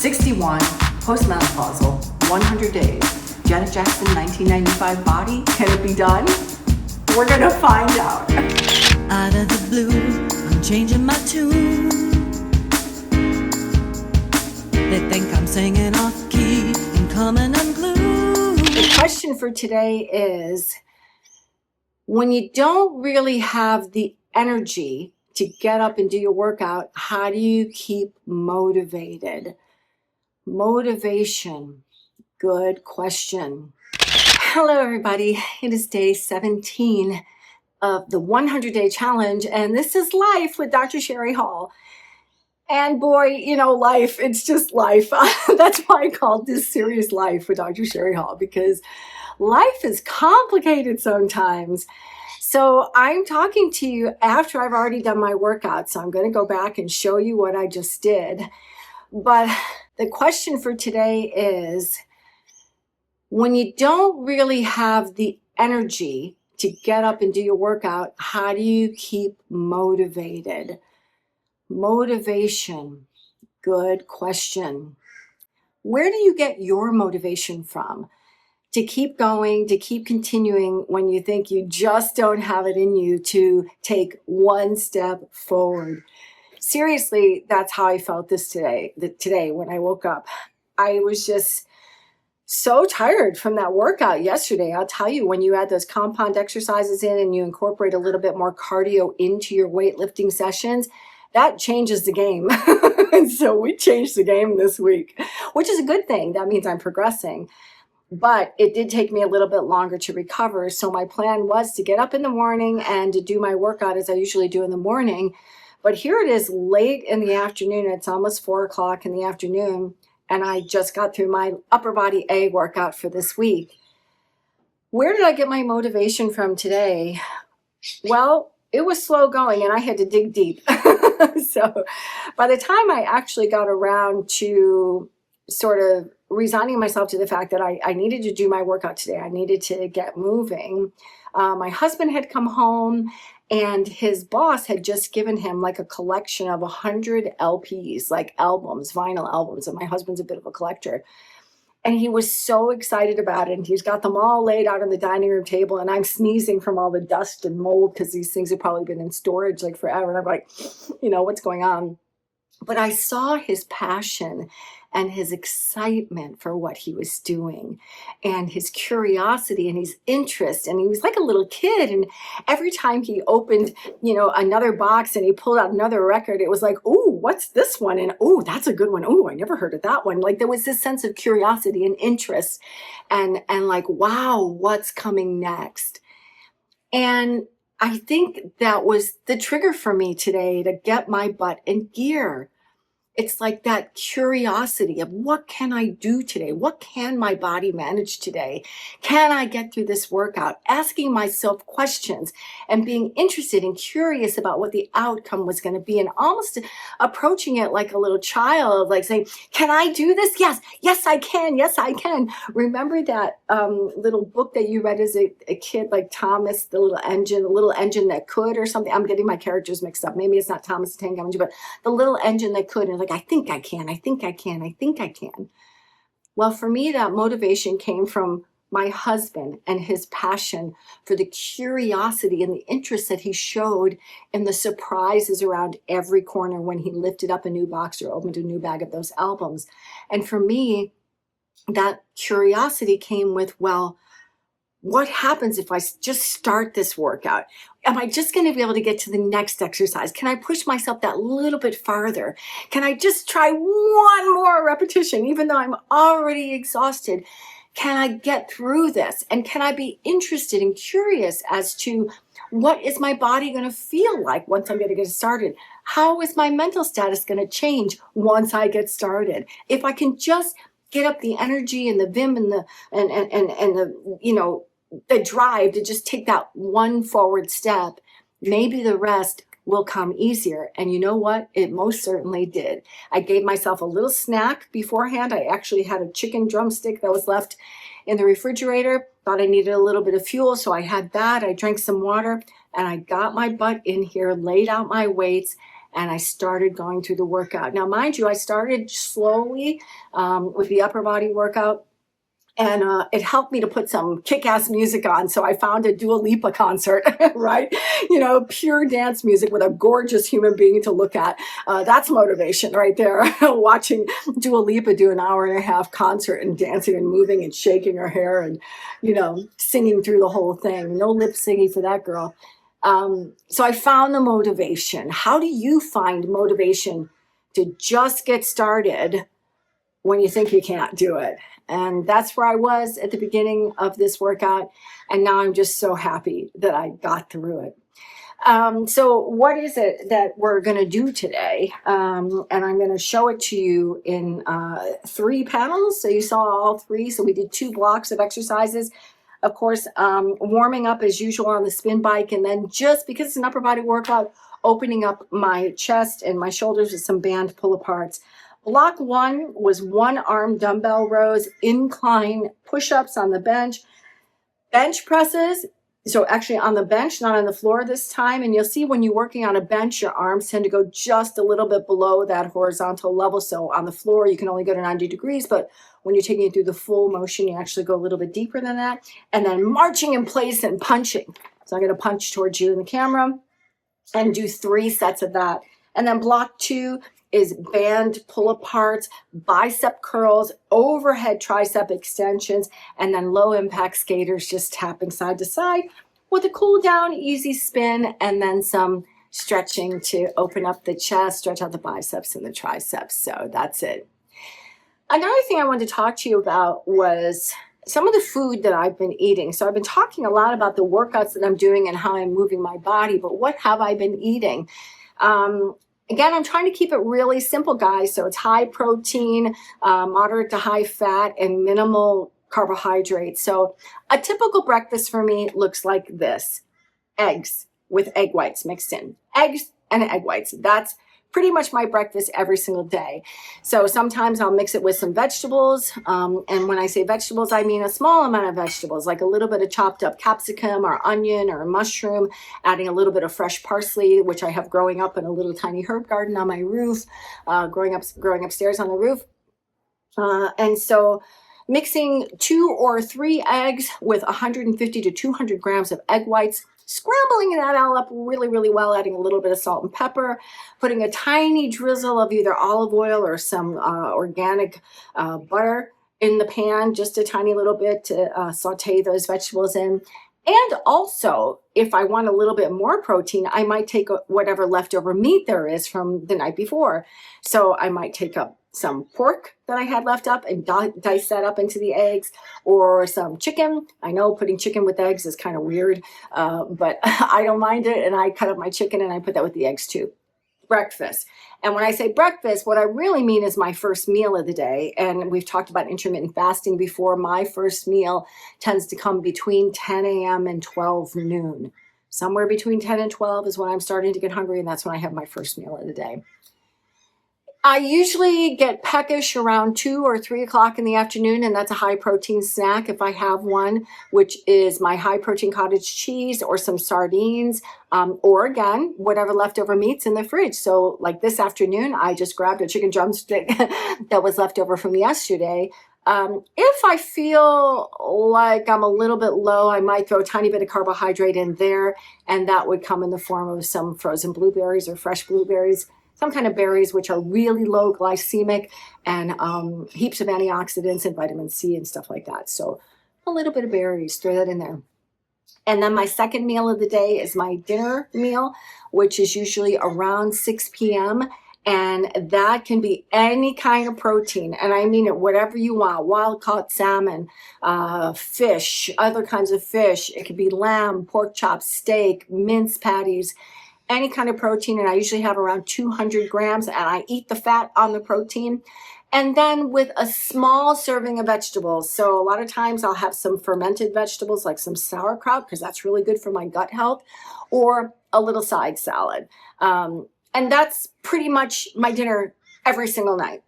61, post-menopausal, 100 days. Janet Jackson, 1995 body. Can it be done? We're gonna find out. Out of the blue, I'm changing my tune. They think I'm singing off key and coming unglued. The question for today is, when you don't really have the energy to get up and do your workout, how do you keep motivated? Motivation. Good question. Hello, everybody. It is day 17 of the 100-day challenge, and this is Life with Dr. Shari Hall. And boy, you know, life, it's just life. That's why I called this series Life with Dr. Shari Hall, because life is complicated sometimes. So I'm talking to you after I've already done my workout, so I'm going to go back and show you what I just did. But the question for today is, when you don't really have the energy to get up and do your workout, how do you keep motivated? Motivation. Good question. Where do you get your motivation from to keep going, to keep continuing when you think you just don't have it in you to take one step forward? Seriously, that's how I felt today when I woke up. I was just so tired from that workout yesterday. I'll tell you, when you add those compound exercises in and you incorporate a little bit more cardio into your weightlifting sessions, that changes the game. And so we changed the game this week, which is a good thing. That means I'm progressing. But it did take me a little bit longer to recover. So my plan was to get up in the morning and to do my workout as I usually do in the morning. But here it is late in the afternoon. It's almost 4 o'clock in the afternoon. And I just got through my upper body A workout for this week. Where did I get my motivation from today? Well, it was slow going and I had to dig deep. So by the time I actually got around to sort of resigning myself to the fact that I needed to do my workout today, I needed to get moving, my husband had come home and his boss had just given him like a collection of 100 LPs, like albums, vinyl albums. And my husband's a bit of a collector. And he was so excited about it. And he's got them all laid out on the dining room table. And I'm sneezing from all the dust and mold because these things have probably been in storage like forever. And I'm like, you know, what's going on? But I saw his passion and his excitement for what he was doing and his curiosity and his interest. And he was like a little kid. And every time he opened, you know, another box and he pulled out another record, it was like, oh, what's this one? And oh, that's a good one. Oh, I never heard of that one. Like there was this sense of curiosity and interest and like, wow, what's coming next? And I think that was the trigger for me today to get my butt in gear. It's like that curiosity of what can I do today? What can my body manage today? Can I get through this workout? Asking myself questions and being interested and curious about what the outcome was going to be and almost approaching it like a little child, like saying, can I do this? Yes, yes, I can. Yes, I can. Remember that little book that you read as a kid, like Thomas, the little engine that could or something? I'm getting my characters mixed up. Maybe it's not Thomas the Tank Engine, but the little engine that could. And like, I think I can, I think I can, I think I can. Well, for me, that motivation came from my husband and his passion for the curiosity and the interest that he showed in the surprises around every corner when he lifted up a new box or opened a new bag of those albums. And for me, that curiosity came with, well, what happens if I just start this workout? Am I just going to be able to get to the next exercise? Can I push myself that little bit farther? Can I just try one more repetition, even though I'm already exhausted? Can I get through this? And can I be interested and curious as to what is my body going to feel like once I'm going to get started? How is my mental status going to change once I get started? If I can just get up the energy and the vim and the you know, the drive to just take that one forward step, maybe the rest will come easier. And you know what? It most certainly did. I gave myself a little snack beforehand. I actually had a chicken drumstick that was left in the refrigerator. Thought I needed a little bit of fuel, so I had that. I drank some water and I got my butt in here, laid out my weights, and I started going through the workout. Now, mind you, I started slowly with the upper body workout. And it helped me to put some kick-ass music on. So I found a Dua Lipa concert, right? Pure dance music with a gorgeous human being to look at. That's motivation right there. Watching Dua Lipa do an hour and a half concert and dancing and moving and shaking her hair and, singing through the whole thing. No lip singing for that girl. So I found the motivation. How do you find motivation to just get started when you think you can't do it? And that's where I was at the beginning of this workout. And now I'm just so happy that I got through it. So what is it that we're going to do today? And I'm going to show it to you in 3 panels. So you saw all 3. So we did 2 blocks of exercises. Of course, warming up as usual on the spin bike. And then just because it's an upper body workout, opening up my chest and my shoulders with some band pull-aparts. Block 1 was 1 arm dumbbell rows, incline push-ups on the bench presses. So actually on the bench, not on the floor this time. And you'll see when you're working on a bench, your arms tend to go just a little bit below that horizontal level. So on the floor, you can only go to 90 degrees, but when you're taking it through the full motion, you actually go a little bit deeper than that. And then marching in place and punching. So I'm going to punch towards you in the camera and do 3 sets of that. And then block 2 is band pull-aparts, bicep curls, overhead tricep extensions, and then low impact skaters just tapping side to side with a cool down, easy spin, and then some stretching to open up the chest, stretch out the biceps and the triceps. So that's it. Another thing I wanted to talk to you about was some of the food that I've been eating. So I've been talking a lot about the workouts that I'm doing and how I'm moving my body, but what have I been eating? Again, I'm trying to keep it really simple, guys. So it's high protein, moderate to high fat, and minimal carbohydrates. So a typical breakfast for me looks like this. Eggs with egg whites mixed in. Eggs and egg whites. That's pretty much my breakfast every single day. So sometimes I'll mix it with some vegetables. And when I say vegetables, I mean a small amount of vegetables, like a little bit of chopped up capsicum or onion or a mushroom, adding a little bit of fresh parsley, which I have growing up in a little tiny herb garden on my roof, growing upstairs on the roof. And so mixing 2 or 3 eggs with 150 to 200 grams of egg whites, scrambling that all up really, really well, adding a little bit of salt and pepper, putting a tiny drizzle of either olive oil or some organic butter in the pan, just a tiny little bit to saute those vegetables in. And also, if I want a little bit more protein, I might take whatever leftover meat there is from the night before. So I might take up some pork that I had left up and dice that up into the eggs, or some chicken. I know putting chicken with eggs is kind of weird, but I don't mind it. And I cut up my chicken and I put that with the eggs too. Breakfast. And when I say breakfast, what I really mean is my first meal of the day. And we've talked about intermittent fasting before. My first meal tends to come between 10 a.m. and 12 noon. Somewhere between 10 and 12 is when I'm starting to get hungry, and that's when I have my first meal of the day. I usually get peckish around 2 or 3 o'clock in the afternoon, and that's a high protein snack if I have one, which is my high protein cottage cheese or some sardines, or again, whatever leftover meat's in the fridge. So like this afternoon, I just grabbed a chicken drumstick that was left over from yesterday. If I feel like I'm a little bit low, I might throw a tiny bit of carbohydrate in there, and that would come in the form of some frozen blueberries or fresh blueberries. Some kind of berries which are really low glycemic and heaps of antioxidants and vitamin C and stuff like that. So a little bit of berries, throw that in there. And then my second meal of the day is my dinner meal, which is usually around 6 p.m. And that can be any kind of protein. And I mean it, whatever you want, wild caught salmon, fish, other kinds of fish. It could be lamb, pork chops, steak, mince patties, any kind of protein, and I usually have around 200 grams, and I eat the fat on the protein. And then with a small serving of vegetables. So a lot of times I'll have some fermented vegetables like some sauerkraut, because that's really good for my gut health, or a little side salad. And that's pretty much my dinner every single night.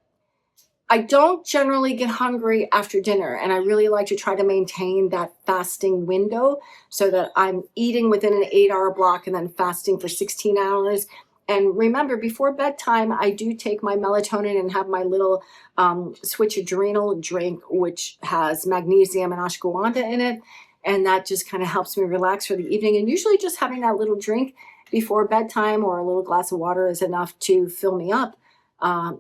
I don't generally get hungry after dinner, and I really like to try to maintain that fasting window so that I'm eating within an 8-hour block and then fasting for 16 hours. And remember, before bedtime, I do take my melatonin and have my little switch adrenal drink, which has magnesium and ashwagandha in it. And that just kind of helps me relax for the evening. And usually just having that little drink before bedtime or a little glass of water is enough to fill me up.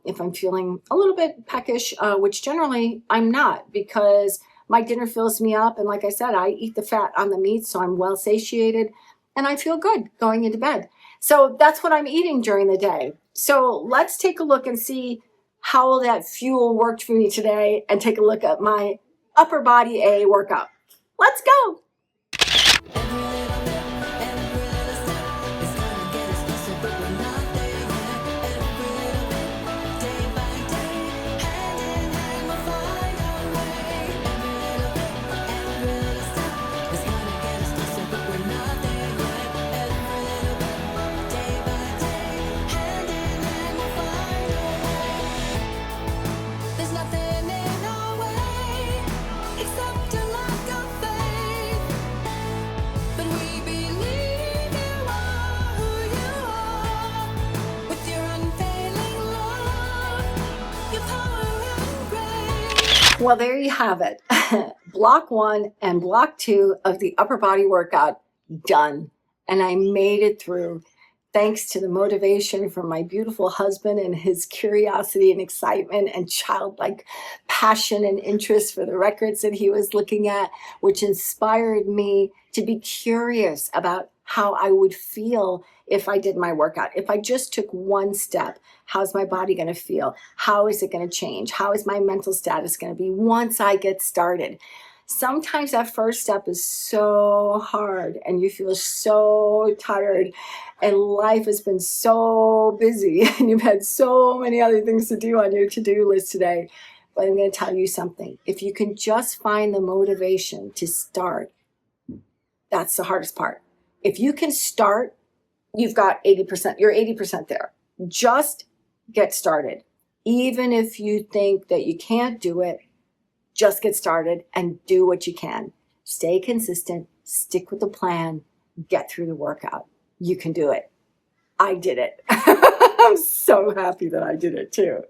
If I'm feeling a little bit peckish, which generally I'm not, because my dinner fills me up. And like I said, I eat the fat on the meat, so I'm well satiated and I feel good going into bed. So that's what I'm eating during the day. So let's take a look and see how that fuel worked for me today and take a look at my upper body A workout. Let's go. Well, there you have it. Block 1 and block 2 of the upper body workout done. And I made it through thanks to the motivation from my beautiful husband and his curiosity and excitement and childlike passion and interest for the records that he was looking at, which inspired me to be curious about how I would feel if I did my workout. If I just took one step, how's my body going to feel? How is it going to change? How is my mental status going to be once I get started? Sometimes that first step is so hard and you feel so tired and life has been so busy and you've had so many other things to do on your to-do list today. But I'm going to tell you something. If you can just find the motivation to start, that's the hardest part. If you can start, you've got 80%, you're 80% there. Just get started. Even if you think that you can't do it, just get started and do what you can. Stay consistent, stick with the plan, get through the workout. You can do it. I did it. I'm so happy that I did it too.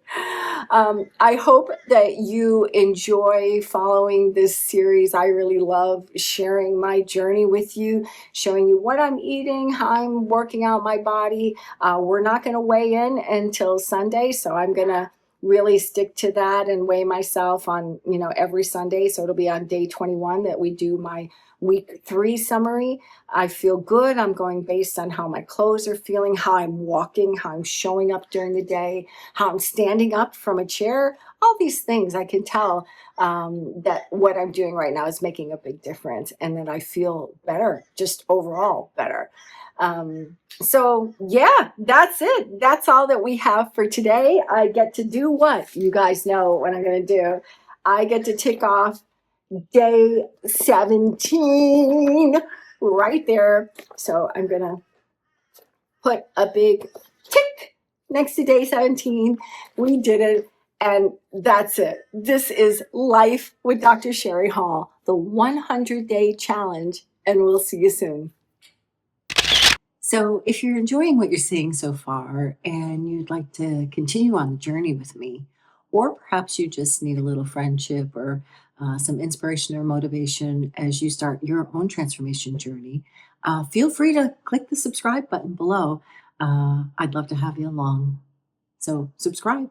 I hope that you enjoy following this series. I really love sharing my journey with you, showing you what I'm eating, how I'm working out my body. We're not going to weigh in until Sunday, so I'm going to really stick to that and weigh myself on, every Sunday. So it'll be on day 21 that we do my week 3 summary. I feel good. I'm going based on how my clothes are feeling, how I'm walking, how I'm showing up during the day, how I'm standing up from a chair. All these things I can tell that what I'm doing right now is making a big difference and that I feel better, just overall better. So yeah, that's it. That's all that we have for today. I get to do what? You guys know what I'm going to do. I get to tick off day 17 right there. So I'm going to put a big tick next to day 17. We did it. And that's it. This is Life with Dr. Shari Hall, the 100-day challenge. And we'll see you soon. So if you're enjoying what you're seeing so far and you'd like to continue on the journey with me, or perhaps you just need a little friendship or some inspiration or motivation as you start your own transformation journey, feel free to click the subscribe button below. I'd love to have you along. So subscribe.